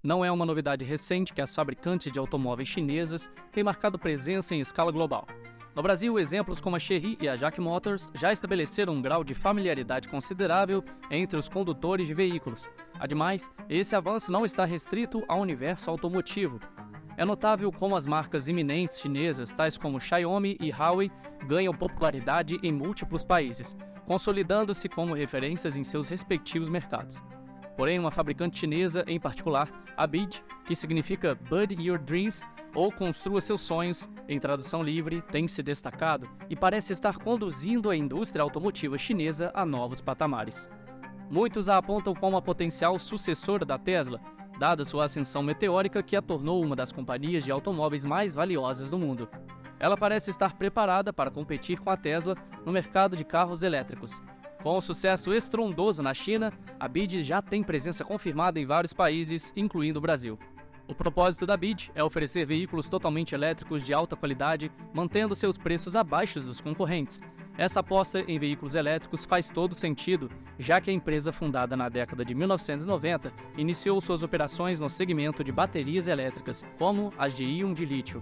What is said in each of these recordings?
Não é uma novidade recente que as fabricantes de automóveis chinesas têm marcado presença em escala global. No Brasil, exemplos como a Chery e a JAC Motors já estabeleceram um grau de familiaridade considerável entre os condutores de veículos. Ademais, esse avanço não está restrito ao universo automotivo. É notável como as marcas iminentes chinesas, tais como Xiaomi e Huawei, ganham popularidade em múltiplos países, consolidando-se como referências em seus respectivos mercados. Porém, uma fabricante chinesa, em particular, a BYD, que significa Build Your Dreams, ou Construa Seus Sonhos, em tradução livre, tem se destacado e parece estar conduzindo a indústria automotiva chinesa a novos patamares. Muitos a apontam como a potencial sucessora da Tesla, dada sua ascensão meteórica que a tornou uma das companhias de automóveis mais valiosas do mundo. Ela parece estar preparada para competir com a Tesla no mercado de carros elétricos. Com o sucesso estrondoso na China, a BYD já tem presença confirmada em vários países, incluindo o Brasil. O propósito da BYD é oferecer veículos totalmente elétricos de alta qualidade, mantendo seus preços abaixo dos concorrentes. Essa aposta em veículos elétricos faz todo sentido, já que a empresa, fundada na década de 1990, iniciou suas operações no segmento de baterias elétricas, como as de íon de lítio.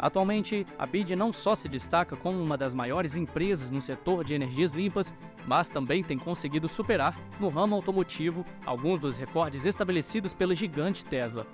Atualmente, a BYD não só se destaca como uma das maiores empresas no setor de energias limpas, mas também tem conseguido superar, no ramo automotivo, alguns dos recordes estabelecidos pela gigante Tesla.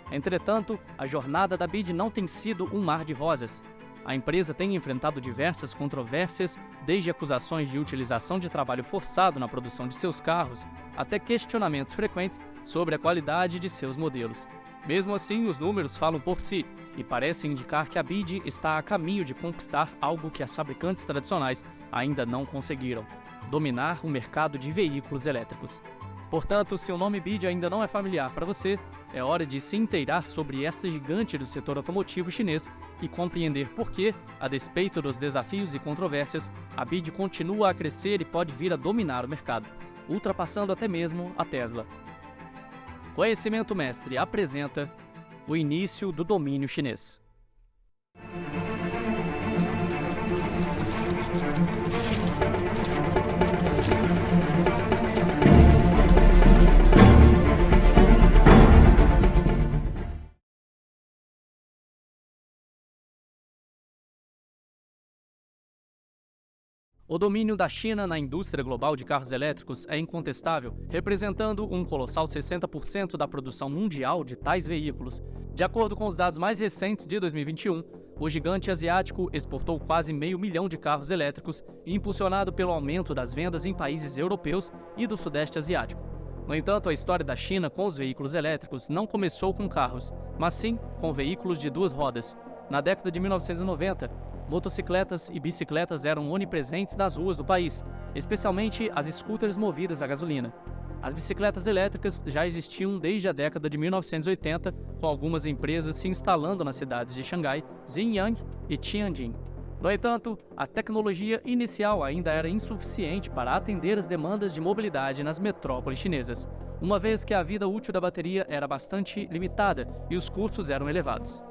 Entretanto, a jornada da BYD não tem sido um mar de rosas. A empresa tem enfrentado diversas controvérsias, desde acusações de utilização de trabalho forçado na produção de seus carros, até questionamentos frequentes sobre a qualidade de seus modelos. Mesmo assim, os números falam por si e parecem indicar que a BYD está a caminho de conquistar algo que as fabricantes tradicionais ainda não conseguiram: dominar o mercado de veículos elétricos. Portanto, se o nome BYD ainda não é familiar para você, é hora de se inteirar sobre esta gigante do setor automotivo chinês e compreender por que, a despeito dos desafios e controvérsias, a BYD continua a crescer e pode vir a dominar o mercado, ultrapassando até mesmo a Tesla. Conhecimento Mestre apresenta o início do domínio chinês. O domínio da China na indústria global de carros elétricos é incontestável, representando um colossal 60% da produção mundial de tais veículos. De acordo com os dados mais recentes de 2021, o gigante asiático exportou quase 500 mil de carros elétricos, impulsionado pelo aumento das vendas em países europeus e do Sudeste Asiático. No entanto, a história da China com os veículos elétricos não começou com carros, mas sim com veículos de duas rodas. Na década de 1990, motocicletas e bicicletas eram onipresentes nas ruas do país, especialmente as scooters movidas a gasolina. As bicicletas elétricas já existiam desde a década de 1980, com algumas empresas se instalando nas cidades de Xangai, Xinyang e Tianjin. No entanto, a tecnologia inicial ainda era insuficiente para atender as demandas de mobilidade nas metrópoles chinesas, uma vez que a vida útil da bateria era bastante limitada e os custos eram elevados.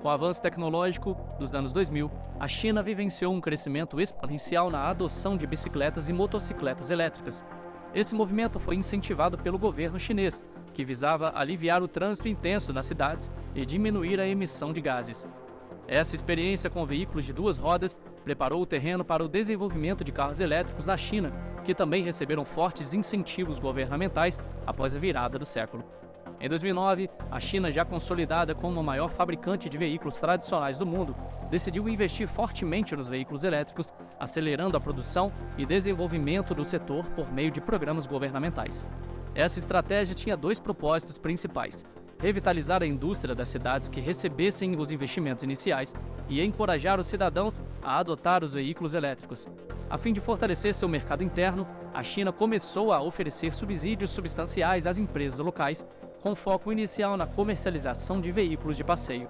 Com o avanço tecnológico dos anos 2000, a China vivenciou um crescimento exponencial na adoção de bicicletas e motocicletas elétricas. Esse movimento foi incentivado pelo governo chinês, que visava aliviar o trânsito intenso nas cidades e diminuir a emissão de gases. Essa experiência com veículos de duas rodas preparou o terreno para o desenvolvimento de carros elétricos na China, que também receberam fortes incentivos governamentais após a virada do século. Em 2009, a China, já consolidada como a maior fabricante de veículos tradicionais do mundo, decidiu investir fortemente nos veículos elétricos, acelerando a produção e desenvolvimento do setor por meio de programas governamentais. Essa estratégia tinha dois propósitos principais: revitalizar a indústria das cidades que recebessem os investimentos iniciais e encorajar os cidadãos a adotar os veículos elétricos. A fim de fortalecer seu mercado interno, a China começou a oferecer subsídios substanciais às empresas locais, com foco inicial na comercialização de veículos de passeio.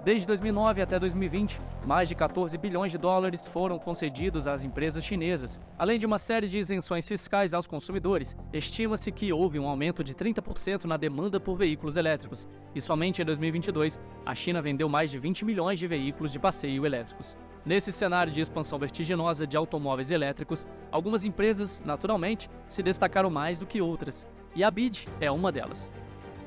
Desde 2009 até 2020, mais de 14 bilhões de dólares foram concedidos às empresas chinesas, além de uma série de isenções fiscais aos consumidores. Estima-se que houve um aumento de 30% na demanda por veículos elétricos, e somente em 2022, a China vendeu mais de 20 milhões de veículos de passeio elétricos. Nesse cenário de expansão vertiginosa de automóveis elétricos, algumas empresas, naturalmente, se destacaram mais do que outras, e a BYD é uma delas.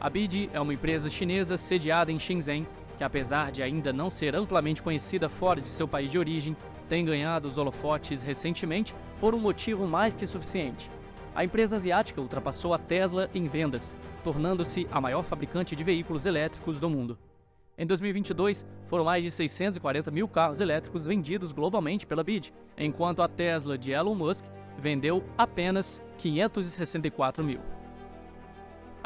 A BYD é uma empresa chinesa sediada em Shenzhen, que apesar de ainda não ser amplamente conhecida fora de seu país de origem, tem ganhado os holofotes recentemente por um motivo mais que suficiente. A empresa asiática ultrapassou a Tesla em vendas, tornando-se a maior fabricante de veículos elétricos do mundo. Em 2022, foram mais de 640 mil carros elétricos vendidos globalmente pela BYD, enquanto a Tesla de Elon Musk vendeu apenas 564 mil.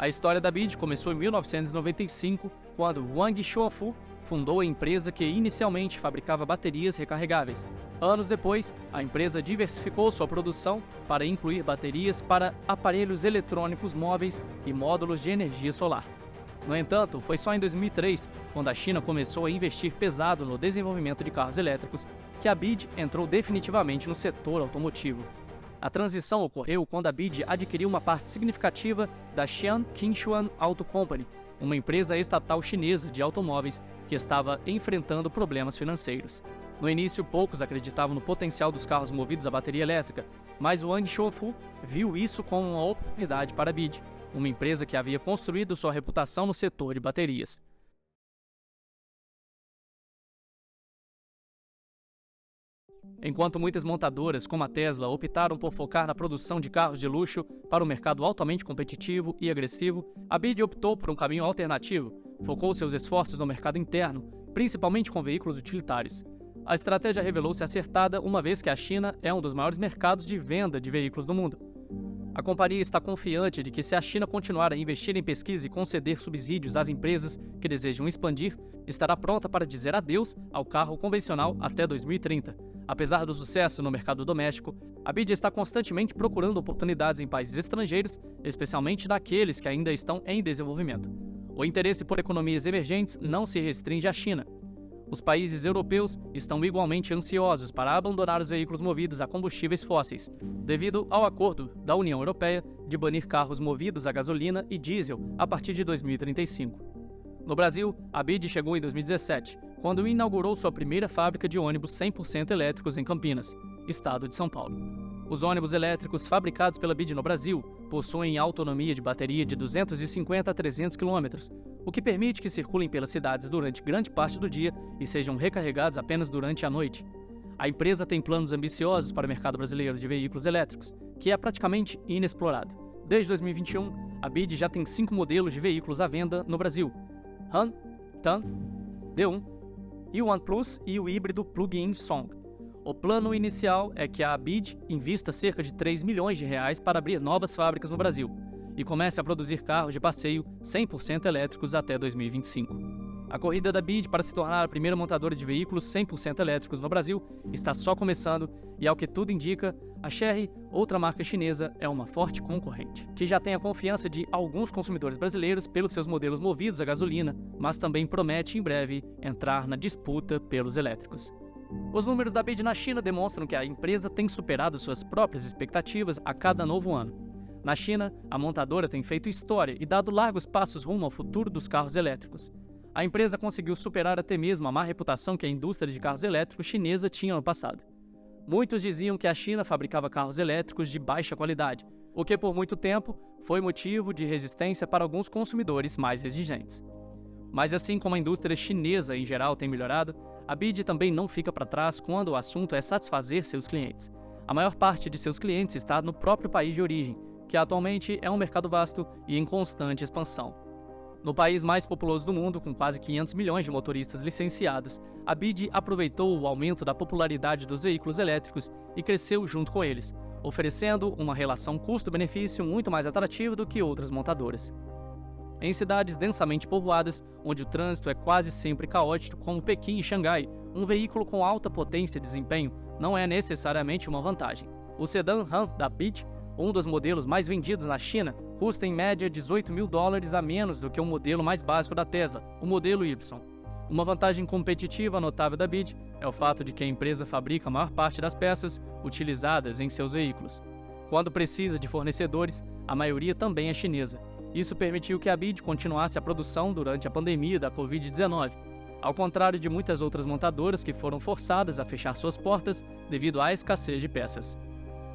A história da BYD começou em 1995, quando Wang Xuanfu fundou a empresa que inicialmente fabricava baterias recarregáveis. Anos depois, a empresa diversificou sua produção para incluir baterias para aparelhos eletrônicos móveis e módulos de energia solar. No entanto, foi só em 2003, quando a China começou a investir pesado no desenvolvimento de carros elétricos, que a BYD entrou definitivamente no setor automotivo. A transição ocorreu quando a BYD adquiriu uma parte significativa da Xi'an Qinshuan Auto Company, uma empresa estatal chinesa de automóveis que estava enfrentando problemas financeiros. No início, poucos acreditavam no potencial dos carros movidos a bateria elétrica, mas Wang Xuanfu viu isso como uma oportunidade para a BYD, uma empresa que havia construído sua reputação no setor de baterias. Enquanto muitas montadoras, como a Tesla, optaram por focar na produção de carros de luxo para um mercado altamente competitivo e agressivo, a BYD optou por um caminho alternativo, focou seus esforços no mercado interno, principalmente com veículos utilitários. A estratégia revelou-se acertada, uma vez que a China é um dos maiores mercados de venda de veículos do mundo. A companhia está confiante de que, se a China continuar a investir em pesquisa e conceder subsídios às empresas que desejam expandir, estará pronta para dizer adeus ao carro convencional até 2030. Apesar do sucesso no mercado doméstico, a BYD está constantemente procurando oportunidades em países estrangeiros, especialmente naqueles que ainda estão em desenvolvimento. O interesse por economias emergentes não se restringe à China. Os países europeus estão igualmente ansiosos para abandonar os veículos movidos a combustíveis fósseis, devido ao acordo da União Europeia de banir carros movidos a gasolina e diesel a partir de 2035. No Brasil, a BYD chegou em 2017, quando inaugurou sua primeira fábrica de ônibus 100% elétricos em Campinas, estado de São Paulo. Os ônibus elétricos fabricados pela BYD no Brasil possuem autonomia de bateria de 250 a 300 km, o que permite que circulem pelas cidades durante grande parte do dia e sejam recarregados apenas durante a noite. A empresa tem planos ambiciosos para o mercado brasileiro de veículos elétricos, que é praticamente inexplorado. Desde 2021, a BYD já tem 5 modelos de veículos à venda no Brasil: Han, Tan, D1 e o OnePlus e o híbrido plug-in Song. O plano inicial é que a BYD invista cerca de 3 milhões de reais para abrir novas fábricas no Brasil e comece a produzir carros de passeio 100% elétricos até 2025. A corrida da BYD para se tornar a primeira montadora de veículos 100% elétricos no Brasil está só começando e, ao que tudo indica, a Chery, outra marca chinesa, é uma forte concorrente, que já tem a confiança de alguns consumidores brasileiros pelos seus modelos movidos a gasolina, mas também promete em breve entrar na disputa pelos elétricos. Os números da BYD na China demonstram que a empresa tem superado suas próprias expectativas a cada novo ano. Na China, a montadora tem feito história e dado largos passos rumo ao futuro dos carros elétricos. A empresa conseguiu superar até mesmo a má reputação que a indústria de carros elétricos chinesa tinha no passado. Muitos diziam que a China fabricava carros elétricos de baixa qualidade, o que por muito tempo foi motivo de resistência para alguns consumidores mais exigentes. Mas assim como a indústria chinesa em geral tem melhorado, a BYD também não fica para trás quando o assunto é satisfazer seus clientes. A maior parte de seus clientes está no próprio país de origem, que atualmente é um mercado vasto e em constante expansão. No país mais populoso do mundo, com quase 500 milhões de motoristas licenciados, a BYD aproveitou o aumento da popularidade dos veículos elétricos e cresceu junto com eles, oferecendo uma relação custo-benefício muito mais atrativa do que outras montadoras. Em cidades densamente povoadas, onde o trânsito é quase sempre caótico, como Pequim e Xangai, um veículo com alta potência e desempenho não é necessariamente uma vantagem. O sedã Han da BYD, um dos modelos mais vendidos na China, custa em média $18 mil a menos do que o modelo mais básico da Tesla, o modelo Y. Uma vantagem competitiva notável da BYD é o fato de que a empresa fabrica a maior parte das peças utilizadas em seus veículos. Quando precisa de fornecedores, a maioria também é chinesa. Isso permitiu que a BYD continuasse a produção durante a pandemia da Covid-19, ao contrário de muitas outras montadoras que foram forçadas a fechar suas portas devido à escassez de peças.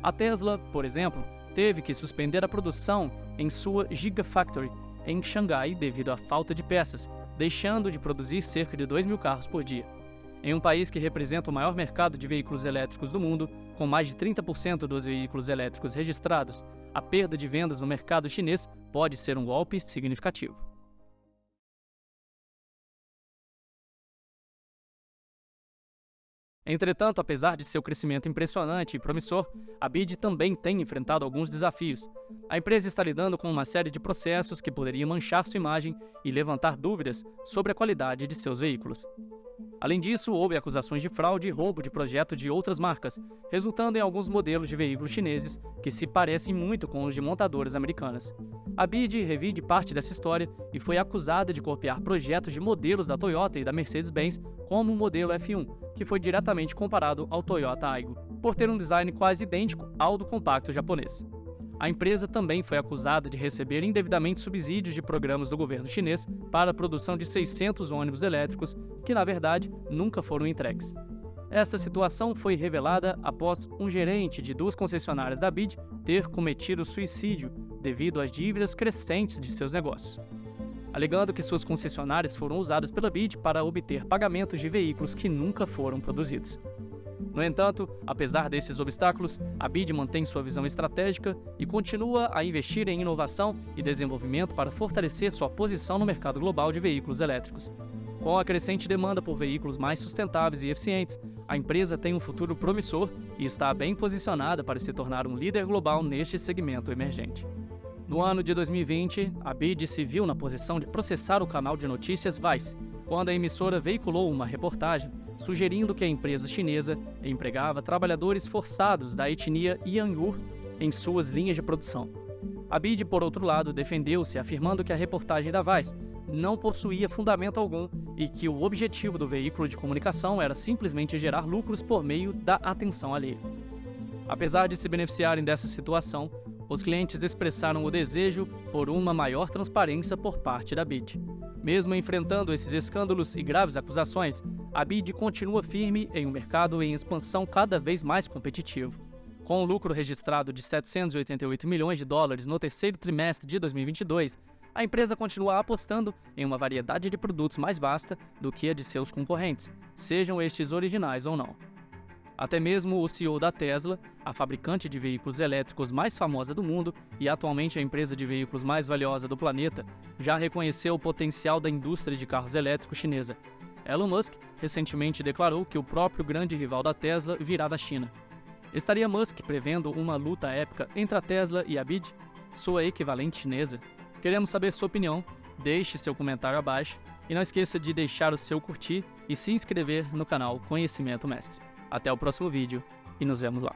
A Tesla, por exemplo, teve que suspender a produção em sua Gigafactory, em Xangai devido à falta de peças, deixando de produzir cerca de 2.000 carros por dia. Em um país que representa o maior mercado de veículos elétricos do mundo, com mais de 30% dos veículos elétricos registrados, a perda de vendas no mercado chinês pode ser um golpe significativo. Entretanto, apesar de seu crescimento impressionante e promissor, a BYD também tem enfrentado alguns desafios. A empresa está lidando com uma série de processos que poderiam manchar sua imagem e levantar dúvidas sobre a qualidade de seus veículos. Além disso, houve acusações de fraude e roubo de projeto de outras marcas, resultando em alguns modelos de veículos chineses que se parecem muito com os de montadoras americanas. A BYD revide parte dessa história e foi acusada de copiar projetos de modelos da Toyota e da Mercedes-Benz, como o modelo F1, que foi diretamente comparado ao Toyota Aygo, por ter um design quase idêntico ao do compacto japonês. A empresa também foi acusada de receber indevidamente subsídios de programas do governo chinês para a produção de 600 ônibus elétricos, que na verdade nunca foram entregues. Essa situação foi revelada após um gerente de duas concessionárias da BYD ter cometido suicídio devido às dívidas crescentes de seus negócios, alegando que suas concessionárias foram usadas pela BYD para obter pagamentos de veículos que nunca foram produzidos. No entanto, apesar desses obstáculos, a BYD mantém sua visão estratégica e continua a investir em inovação e desenvolvimento para fortalecer sua posição no mercado global de veículos elétricos. Com a crescente demanda por veículos mais sustentáveis e eficientes, a empresa tem um futuro promissor e está bem posicionada para se tornar um líder global neste segmento emergente. No ano de 2020, a BYD se viu na posição de processar o canal de notícias Vice, quando a emissora veiculou uma reportagem sugerindo que a empresa chinesa empregava trabalhadores forçados da etnia Uyghur em suas linhas de produção. A BYD, por outro lado, defendeu-se afirmando que a reportagem da Vice não possuía fundamento algum e que o objetivo do veículo de comunicação era simplesmente gerar lucros por meio da atenção alheia. Apesar de se beneficiarem dessa situação, os clientes expressaram o desejo por uma maior transparência por parte da BYD. Mesmo enfrentando esses escândalos e graves acusações, a BYD continua firme em um mercado em expansão cada vez mais competitivo. Com um lucro registrado de 788 milhões de dólares no terceiro trimestre de 2022, a empresa continua apostando em uma variedade de produtos mais vasta do que a de seus concorrentes, sejam estes originais ou não. Até mesmo o CEO da Tesla, a fabricante de veículos elétricos mais famosa do mundo e atualmente a empresa de veículos mais valiosa do planeta, já reconheceu o potencial da indústria de carros elétricos chinesa. Elon Musk recentemente declarou que o próprio grande rival da Tesla virá da China. Estaria Musk prevendo uma luta épica entre a Tesla e a BYD, sua equivalente chinesa? Queremos saber sua opinião, deixe seu comentário abaixo e não esqueça de deixar o seu curtir e se inscrever no canal Conhecimento Mestre. Até o próximo vídeo e nos vemos lá.